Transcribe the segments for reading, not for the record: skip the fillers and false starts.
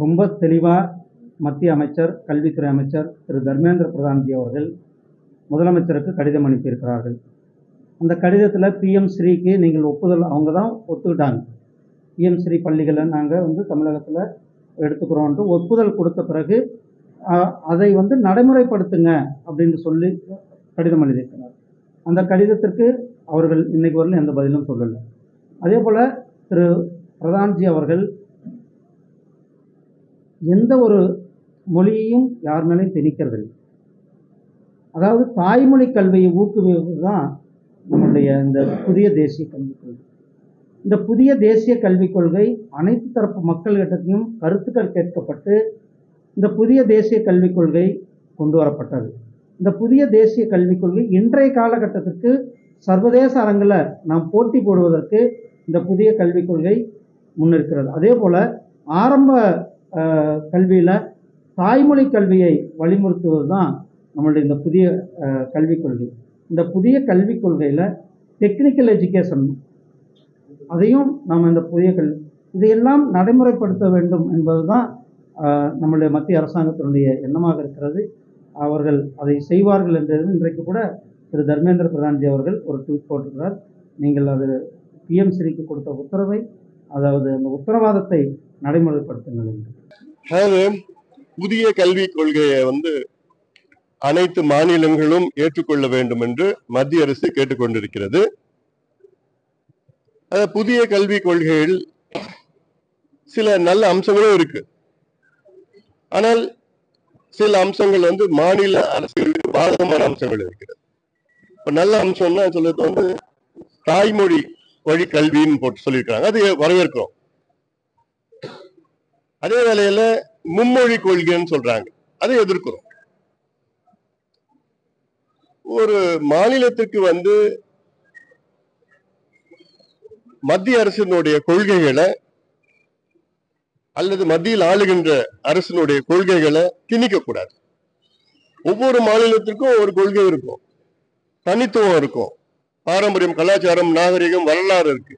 ரொம்ப தெளிவாக மத்திய அமைச்சர், கல்வித்துறை அமைச்சர் திரு தர்மேந்திர பிரதான்ஜி அவர்கள் முதலமைச்சருக்கு கடிதம் அனுப்பியிருக்கிறார்கள். அந்த கடிதத்தில் பிஎம் ஸ்ரீக்கு நீங்கள் ஒப்புதல், அவங்க தான் ஒத்துக்கிட்டாங்க. பிஎம் ஸ்ரீ பள்ளிகளை நாங்கள் தமிழகத்தில் எடுத்துக்கிறோன்ட்டு ஒப்புதல் கொடுத்த பிறகு அதை நடைமுறைப்படுத்துங்க அப்படின்னு சொல்லி கடிதம் எழுதியிருக்கிறார். அந்த கடிதத்திற்கு அவர்கள் இன்னைக்கு வரலும் எந்த பதிலும் சொல்லலை. அதே போல் திரு பிரதான்ஜி அவர்கள் எந்த ஒரு மொழியையும் யார் மேலேயும் திணிக்கிறதில்லை. அதாவது தாய்மொழி கல்வியை ஊக்குவிப்பது தான் நம்முடைய இந்த புதிய தேசிய கல்விக் கொள்கை. இந்த புதிய தேசிய கல்விக் கொள்கை அனைத்து தரப்பு மக்கள்கிட்டையும் கருத்துக்கள் கேட்கப்பட்டு இந்த புதிய தேசிய கல்விக் கொள்கை கொண்டு வரப்பட்டது. இந்த புதிய தேசிய கல்விக் கொள்கை இன்றைய காலகட்டத்திற்கு சர்வதேச அரங்கில் நாம் போட்டி போடுவதற்கு இந்த புதிய கல்விக் கொள்கை முன்னிற்கிறது. அதே போல் ஆரம்ப கல்வியில் தாய்மொழி கல்வியை வலியுறுத்துவது தான் நம்மளுடைய இந்த புதிய கல்விக் கொள்கை. இந்த புதிய கல்விக் கொள்கையில் டெக்னிக்கல் எஜுகேஷன் அதையும் நாம் இந்த புதிய இதையெல்லாம் நடைமுறைப்படுத்த வேண்டும் என்பது தான் நம்முடைய மத்திய அரசாங்கத்தினுடைய எண்ணமாக இருக்கிறது. அவர்கள் அதை செய்வார்கள் என்றது இன்றைக்கு கூட திரு தர்மேந்திர பிரதான்ஜி அவர்கள் ஒரு ட்வீட் போட்டிருக்கிறார். நீங்கள் அது பிஎம் ஸ்ரீக்கு கொடுத்த உத்தரவை, அதாவது அந்த உத்தரவாதத்தை நடைமுறைப்படுத்துங்கள் என்று. அதாவது புதிய கல்விக் கொள்கையை அனைத்து மாநிலங்களும் ஏற்றுக்கொள்ள வேண்டும் என்று மத்திய அரசு கேட்டுக்கொண்டிருக்கிறது. புதிய கல்விக் கொள்கையில் சில நல்ல அம்சங்களும் இருக்கு. ஆனால் சில அம்சங்கள் மாநில அரசுகளுக்கு பாதகமான அம்சங்கள் இருக்கிறது. இப்ப நல்ல அம்சம்னா சொல்றது தாய்மொழி வழி கல்வின்னு போட்டு சொல்லியிருக்காங்க. அது வரவேற்கிறோம். அதே வேளையில மும்மொழி கொள்கைன்னு சொல்றாங்க, அதை எதிர்க்கிறோம். ஒரு மாநிலத்துக்கு மத்திய அரசினுடைய கொள்கைகளை அல்லது மத்தியில் ஆளுகின்ற அரசினுடைய கொள்கைகளை திணிக்க கூடாது. ஒவ்வொரு மாநிலத்திற்கும் ஒரு கொள்கை இருக்கும், தனித்துவம் இருக்கும், பாரம்பரியம், கலாச்சாரம், நாகரிகம், வரலாறு இருக்கு.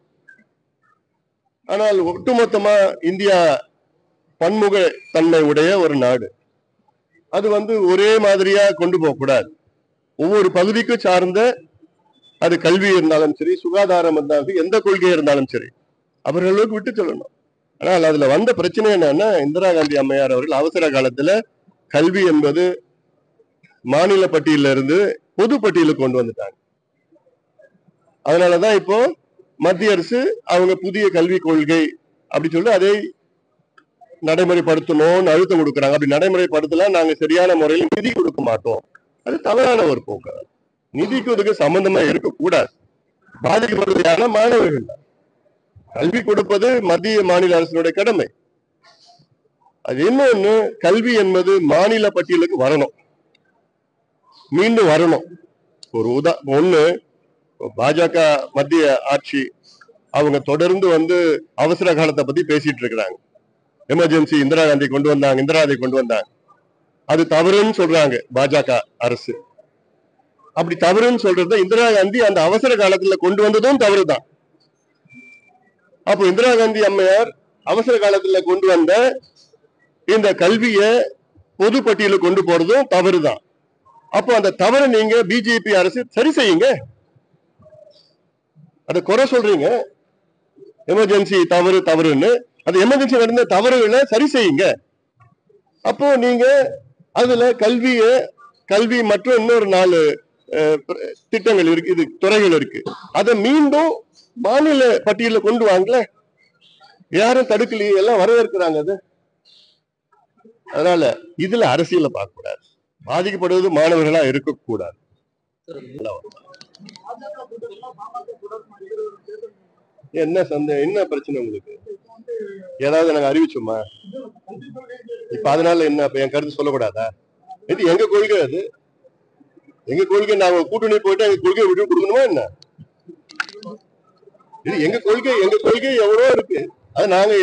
ஆனால் ஒட்டுமொத்தமா இந்தியா பன்முக தன்மை உடைய ஒரு நாடு. அது ஒரே மாதிரியா கொண்டு போக கூடாது. ஒவ்வொரு பகுதிக்கும் சார்ந்த, அது கல்வி இருந்தாலும் சரி, சுகாதாரம் இருந்தாலும் சரி, எந்த கொள்கை இருந்தாலும் சரி, அவர்களுக்கு விட்டு சொல்லணும். ஆனால் அதுல வந்த பிரச்சனை என்னன்னா, இந்திரா காந்தி அம்மையார் அவர்கள் அவசர காலத்துல கல்வி என்பது மாநில பட்டியல இருந்து பொது பட்டியலுக்கு கொண்டு வந்துட்டாங்க. அதனாலதான் இப்போ மத்திய அரசு அவங்க புதிய கல்விக் கொள்கை அப்படி சொல்லி அதை நடைமுறைப்படுத்தணும்னு அழுத்தம் கொடுக்குறாங்க. அப்படி நடைமுறைப்படுத்தலாம் நாங்க சரியான முறையில் நிதி கொடுக்க மாட்டோம். அது தவறான ஒரு போக்கு. நிதிக்கு இதுக்கு சம்பந்தமா இருக்கக்கூடாது. பாதிக்கப்படுவதான மாணவர்கள். கல்வி கொடுப்பது மத்திய மாநில அரசினுடைய கடமை. அது இன்னொன்னு, கல்வி என்பது மாநில பட்டியலுக்கு வரணும், மீண்டும் வரணும். ஒரு ஒண்ணு, பாஜக மத்திய ஆட்சி அவங்க தொடர்ந்து அவசர காலத்தை பத்தி பேசிட்டு இருக்கிறாங்க. எமர்ஜென்சி இந்திரா காந்தி கொண்டு வந்தாங்க, கொண்டு வந்தாங்க. அது தவறுன்னு சொல்றாங்க பாஜக அரசு. அப்படி தவறுன்னு சொல்றது, இந்திரா காந்தி அந்த அவசர காலத்துல கொண்டு வந்ததும் தவறுதான். அப்போ இந்திரா காந்தி அம்மையார் அவசர காலத்துல கொண்டு வந்த இந்த கல்விய பொது பட்டியலுக்கு கொண்டு போறதும் தவறுதான். அப்போ அந்த தவறை நீங்க பிஜேபி அரசு சரி செய்யுங்க. அதை குறை சொல்றீங்க, எமர்ஜென்சி தவறுன்னு. அது எமர்ஜென்சி நடந்த தவறுகளை சரி செய்யுங்க. அப்போ நீங்க அதுல கல்வி மற்றும் இன்னொரு 4 திட்டங்கள் இருக்கு, இது துறைகள் இருக்கு. அதை மீண்டும் மாநில பட்டியல கொண்டு வாங்கல, யாரும் தடுக்கலையே, எல்லாம் வரவேற்கிறாங்க. அது அதனால இதுல அரசியல பார்க்க கூடாது. பாதிக்கப்படுவது மாணவர்களா இருக்கக்கூடாது. என்ன பிரச்சனை உங்களுக்கு? ஏதாவது நாங்க அறிவிச்சோமா? இப்ப அதனால என்ன என் கருத்து சொல்லக்கூடாதா? இது எங்க கொள்கை. அது எங்க கொள்கை. நாங்க கூட்டணி போயிட்டு எங்க கொள்கையை விட்டு கொடுக்கணுமா என்ன? இது எங்க கொள்கை எவ்வளவோ இருக்கு. அது நாங்க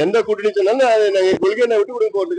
எந்த கூட்டணி சொன்னாலும் நாங்க கொள்கையை விட்டு கொடுக்க போறது